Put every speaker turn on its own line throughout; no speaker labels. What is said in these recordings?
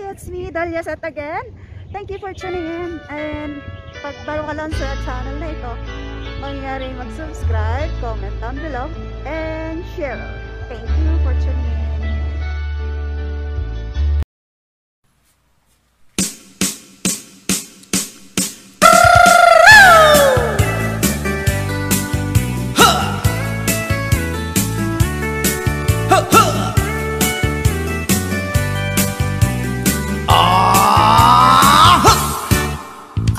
it's me, Dalia Sat again. Thank you for tuning in. And pag bago ka lang sa channel na ito, mangyari mag-subscribe, comment down below, and share. Thank you for tuning in.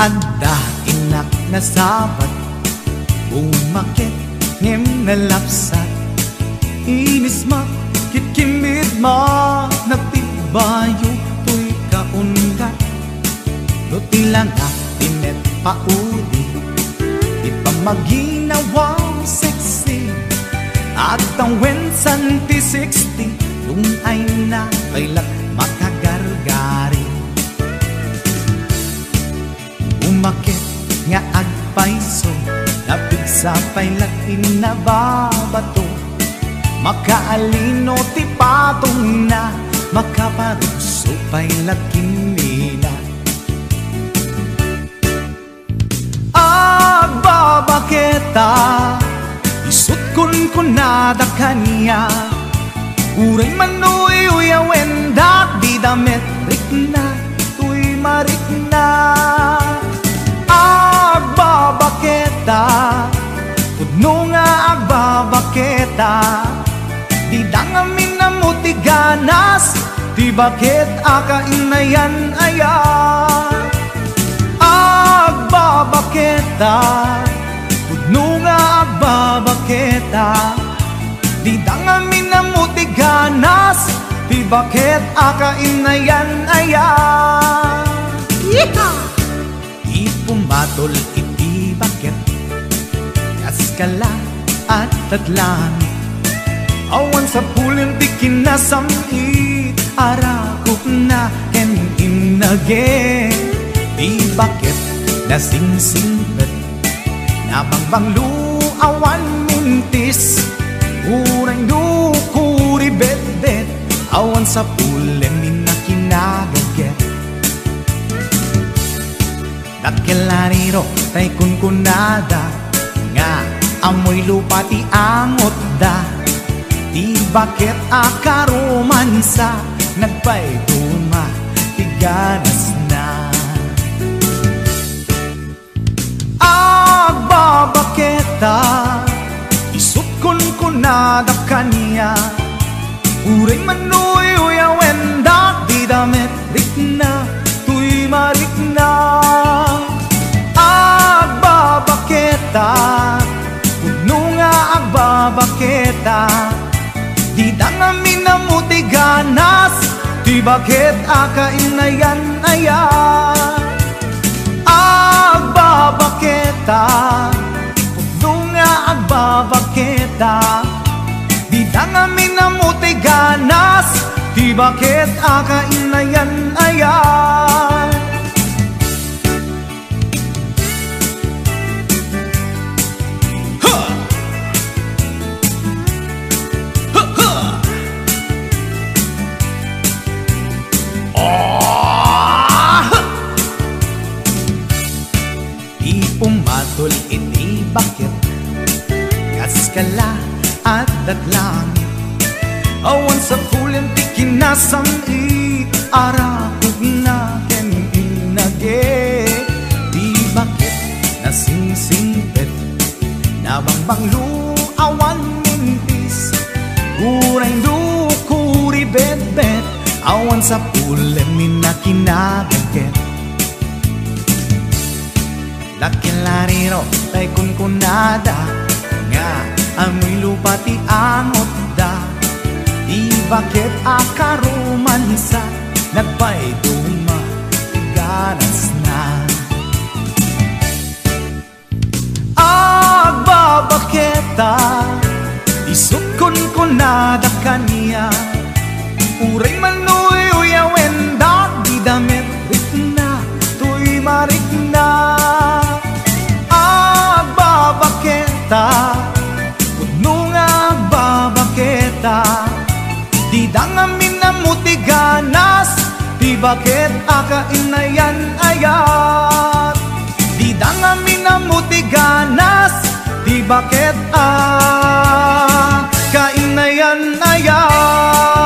Anda inak na sabat, umakit ngem na lapsat, inis makit kimid ma, nagtibayo tuy kaungat, lutilang tinet paudi, ipamaginawang sexy, at ang wensan ti 60, yung ay na kailak makagargari. Umakit nga agpaiso, napigsa pa'y latin na babato, makaalino ti patong na, makaparuso pa'y lakin nila. Agbabaketa, isut kun nada kanya, uray manuy uyawenda, di dametrik na, tuy marik na. Agbabaketa, pudno nga agbabaketa, di dangamin na mutiganas, di bakit akainayan aya. Agbabaketa, pudno nga agbabaketa, di dangamin na mutiganas, di bakit akainayan aya. Yeehaw! Pumatol iti bakit, kaskala at tatlangit, awan sa pulin di kinasamit, arakop na ken inage, di bakit nasingsingpet, nabangbanglu awan mintis, urang dukuri bet-bet, awan sa pulin minakinagaget. Dakilariro tay kunkunada, nga amoy lupa ti angot da, di bakit akaromansa, nagpayduma ti ganas na. Agbabaketa, isut kunkunada kanya, uray manuy uyawenda, di dametrik na, tuy marik na. Agbabaketa, pudno nga agbabaketa, di dangamin na mutiganas, di bakit akainayan aya. Agbabaketa, pudno nga agbabaketa, di dangamin na mutiganas, di bakit akainayan aya. Pumatol iti bakit, kaskala at datlangit, awan sa pulin ti kinasamit, arakog na ken inage, di bakit nasingsingpet, nabangbanglu awan mintis, uray dukuri bet-bet, awan sa pulin minakinagaget. Dakilariro tay kunkunada, nga amoy lupa ti angot da, di bakit akaromansa, nagpayduma ti ganas na. Agbabaketa, isut kunkunada kanya, uray manuy uyawenda, di dametrik na, tuy marik na. Agbabaketa, pudno nga agbabaketa, di dangamin na mutiganas, di bakit akainayan ayat di dangamin na mutiganas di bakit kainayan ayat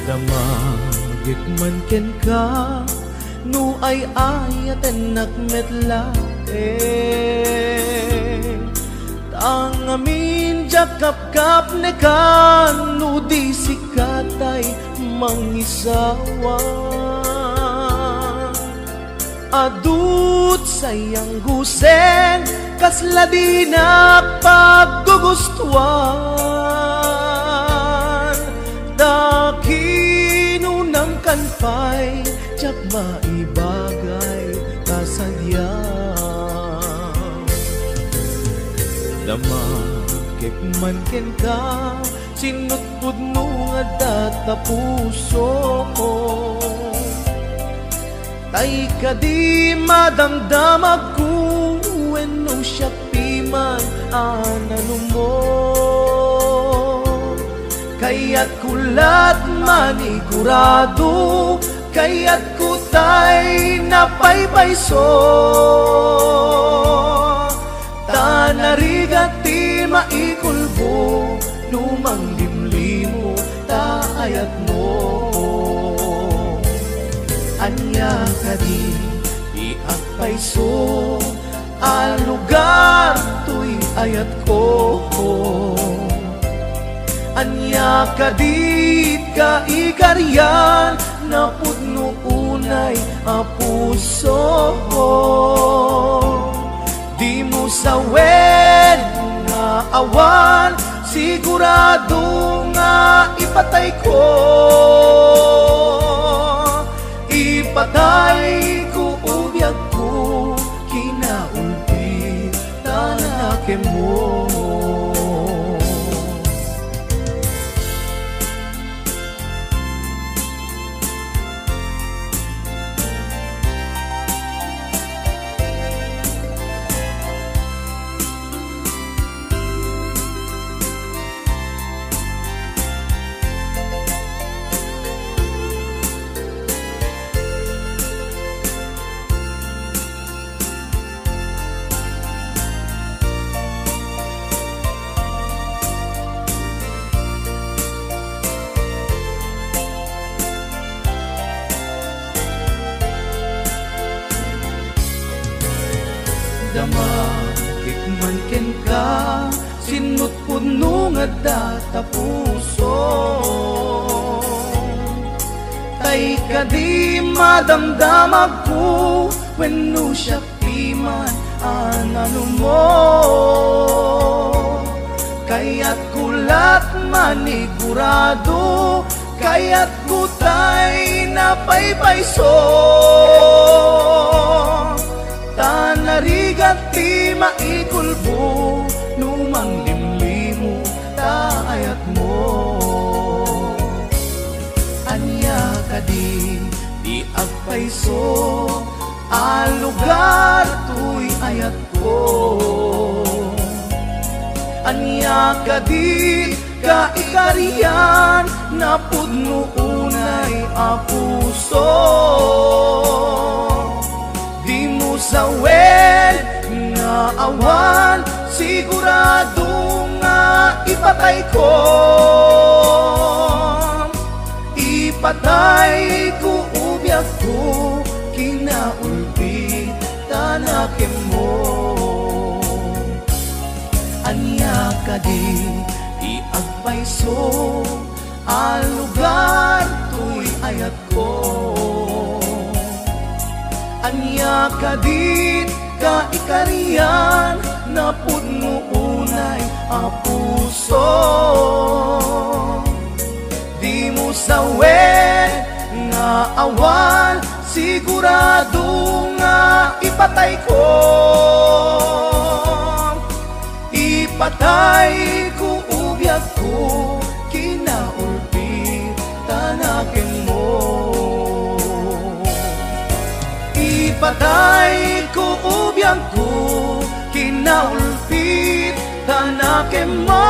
damagik man ken ka nu ay ayaten nakmetla tangamin jakap kap ne kan nu di sikatay mangisawa adut sayang gusen kasla di na paggugustuhan dakinunam kanpay tsak maibagay kasadya damakik man ken ka sinutpud mo nga data puso tay ka di madamdamag ko wenno siya piman anano mo kaya't kulat manigurado kaya't kutay napaypayso tanarigat ti maikulbo lumang limlimo taayat mo anya ka di iagpayso a lugar tuy ayat ko anya kadit ka ikaryan na pudno unay a puso di mo sawen nga awan sigurado nga ipatay ko ipatay ko ubiyag ko kinaulpi tanake mo damakik man ken ka sinut puno nga data puso tay ka di madamdamag ko wenno siya piman anano mo kaya't kulat manigurado kaya't kutay napaypayso tanarigat ti maikulbo lumang limlimo taayat mo anya ka di agpayso a lugar tuy ayat ko anya ka di ka ikariyan na pudno unay a puso sawen nga awan sigurado nga ipatay ko ipatay ko ubiyag ko kinaulpi tanakem mo anya ka di iagpayso a lugar tuy ayat ko anya kadit ka ikariyan na pudno unay a puso di mo sawen nga awan sigurado nga ipatay ko. Ipatay ko ubyak ko kinaulpi tanakin mo. Ipatay ko ubyak ko kinaulpi tanakin mo.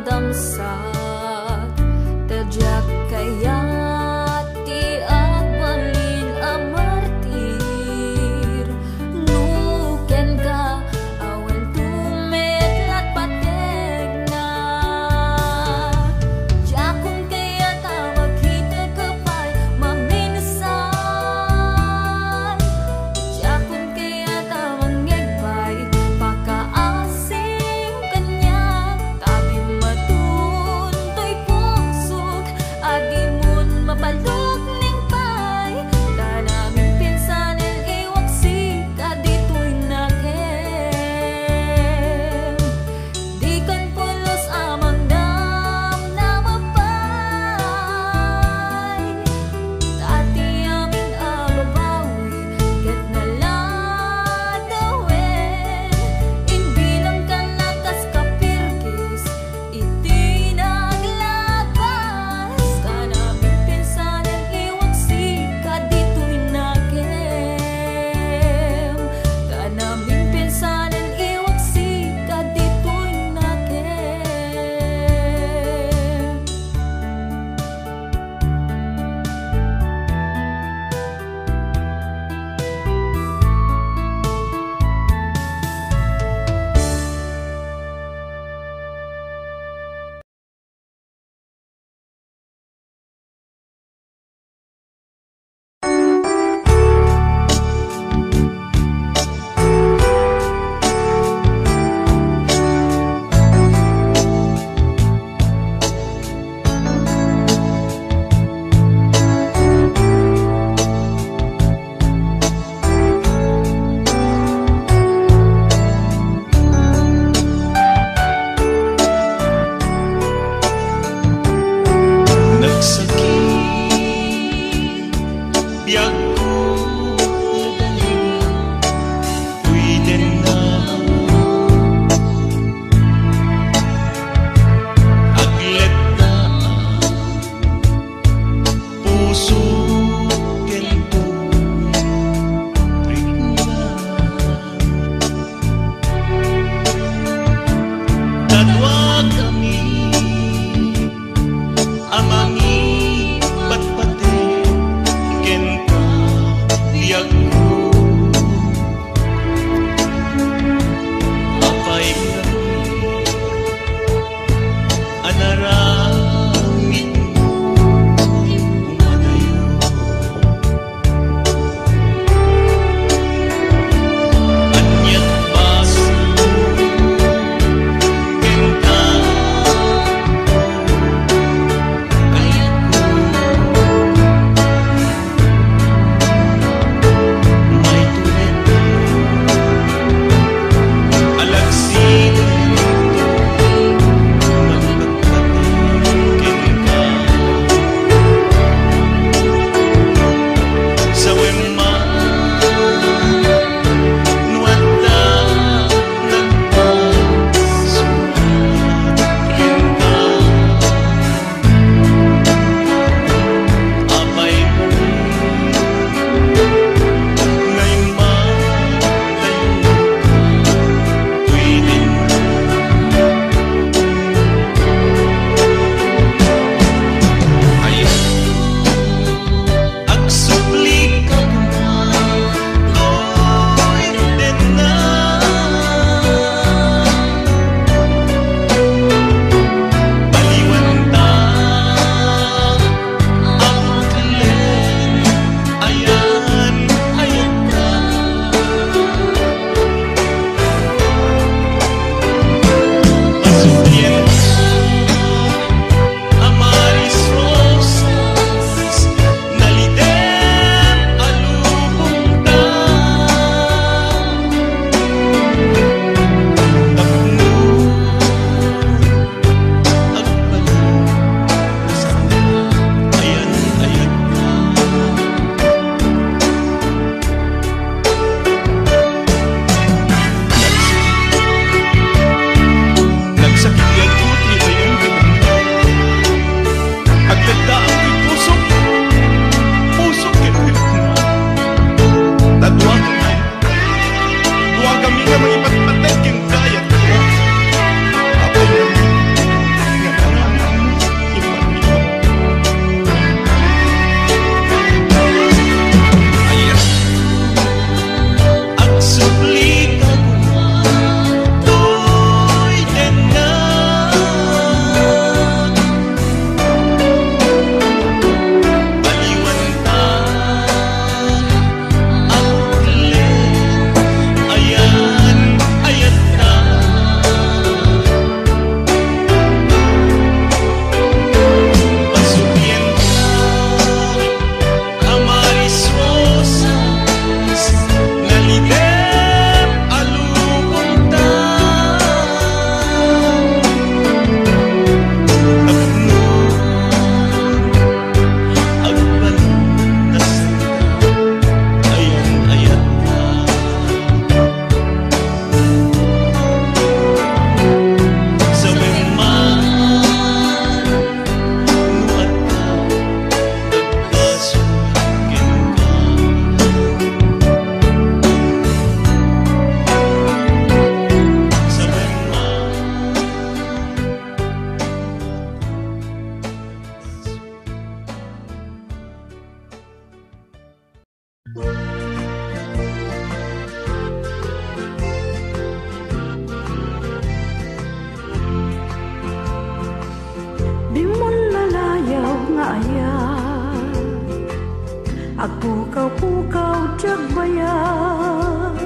damsat tadyak kayat ti agbalin a martir nuken ka awan tumetlat pateg na jakon kaya ta maghita kapay maminsan jakon kaya ta mangegbay pakaasing kanya tabi matuntoy puksok agimun mapalok ning pay tanaming pinsanen iwaksi kaditoy nakem di kan pulos amang dam na mapay tati aming ababawi ket naladawin imbilang ka nakas kapirkis iti naglabas kanaming pinsanen iwaksi kaditoy nakem kanaming pinsanen iwaksi kaditoy nakem
Nagsakit biyag ko nadali pwede na aglet na puso kento ringa kadwa kami amangi batpate kenta biyag ko apay kami anaramid mo umanayo anyat baso kenta may tulit alagsin magpagpatay
nga aya. Agpukaw-pukaw tiyag bayag,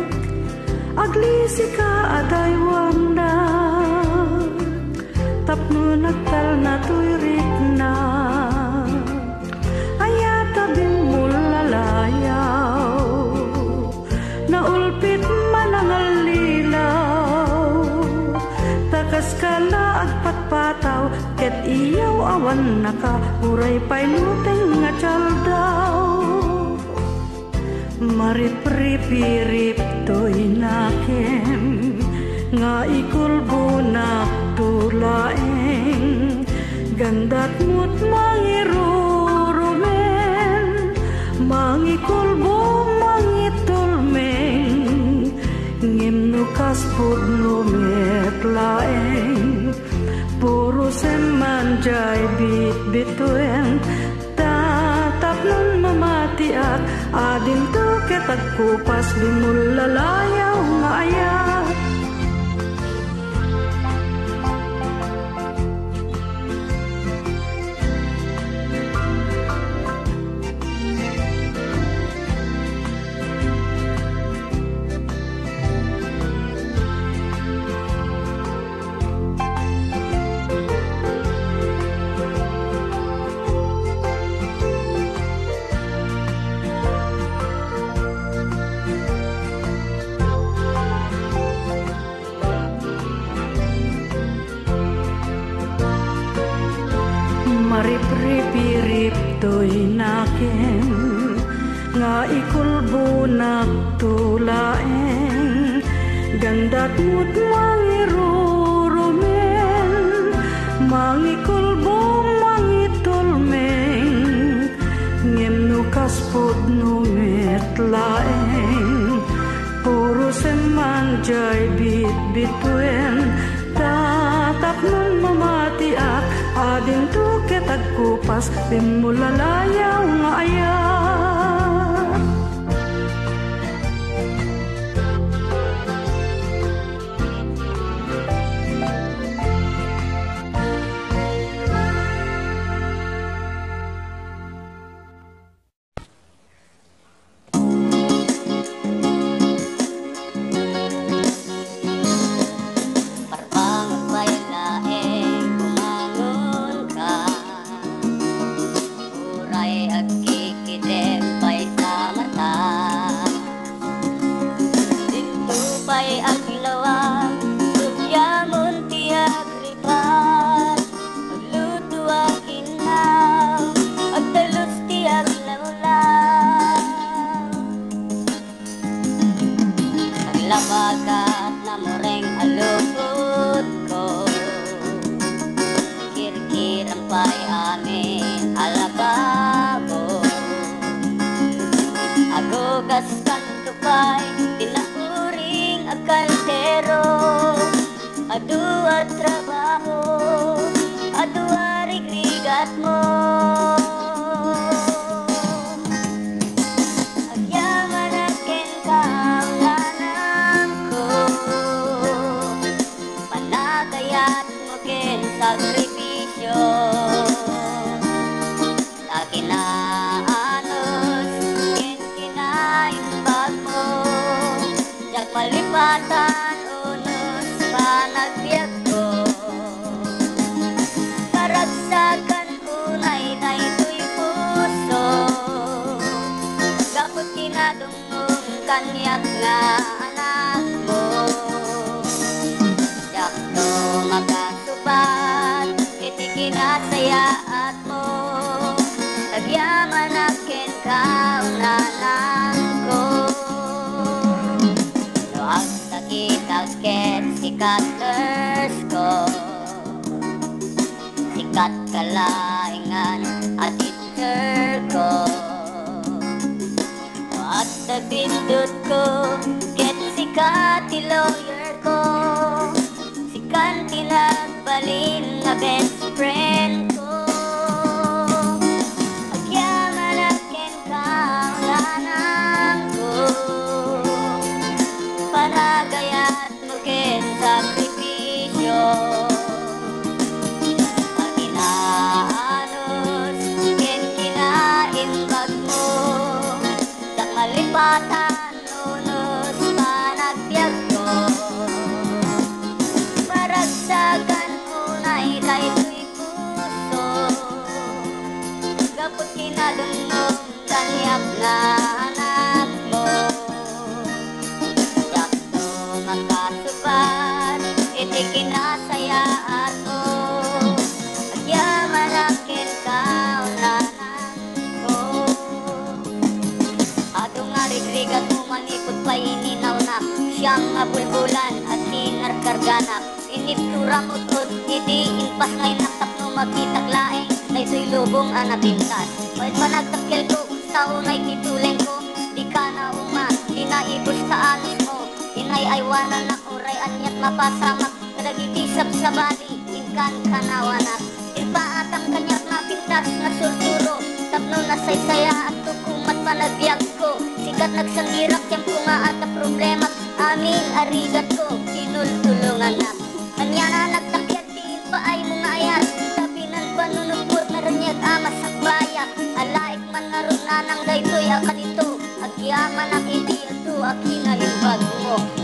aglisi ka aday wanda, tapno nagtal na tuyrit na, aya tabing mulalayaw, naulpit manangal lilaw, takas kala agpatpataw, ket iyaw awan naka, uray pa'y nuteng nga tsaldaw. Marip-rip-rip to'y nakem, nga ikulbo naktulaeng, gandat mo't mangirurumen, mangikulbo mangitulmeng, ngimnukas pudno metlaeng, puro semanjay bit-bituen, tatap nun mamatiak, adin to ketagkupas bimulalayaw nga ayak. Marip-rip-rip to'y nakem, nga ikulbo naktulaeng, gandat mo't mangirurumen, mangikulbo mangitulmeng, ngimnukas pudno metlaeng, puro semanjay bit-bituen, tatap nun mamatiak, adin to ketagkupas bimulalayaw nga ayak.
Labagat na moreng alupot ko, kirkirang pa'y amin alababo, agugas kanto pa'y tinakuring agkaldero, adua trabaho, adua rigrigat mo. Sakripisyo sa kinaanos, kinaimbag mo, yak malipatan unos panagbiag ko, karagsagan unay na ito'y puso, gapot kinadungong kanyak nga anak mo, yak to makasubat, kinasayaat mo, tagyaman akin kaunanan ko. Luag sakit agket sikat nurse ko, sikat kalaingan at teacher ko. At nabindot ko, ket sikat lawyer ko, sikat tinagbalin na best friend ko. Agyaman akin kaunanan ko, panagayat mo ken sakripisyo, ang inaanos daytoy puso gapot kinalunong kanyak na anak mo yakto makasupat iti kinasaya ato agyaman akin kaunanan ko ato nga rigrigat mo manikot pa ininaw na siyang bulbulan at inarkarganak iniptura mo tot iti inpas ngay nakapno makitaglaeng daytoy lubong anapintas kahit panagtakyal ko sa unay tituleng ko di ka na uma dinaibos sa anos mo inay-aywanan na uray anyat mapasamak kadagitisap sa bali inkan kanawanak ilpaatang kanyak na pintas na surturo tapno na saysaya at tukumat panagbiag ko sikat nagsanggirak yang ko nga at problema amin arigat ko tinultulungan na kanya na nagtakyat diin pa ay mga ayat tabinan panunupot na ranyag amas sakbaya alaik man naroon na ng daytoy akanito agyaman ang iti ato akinalimbag mo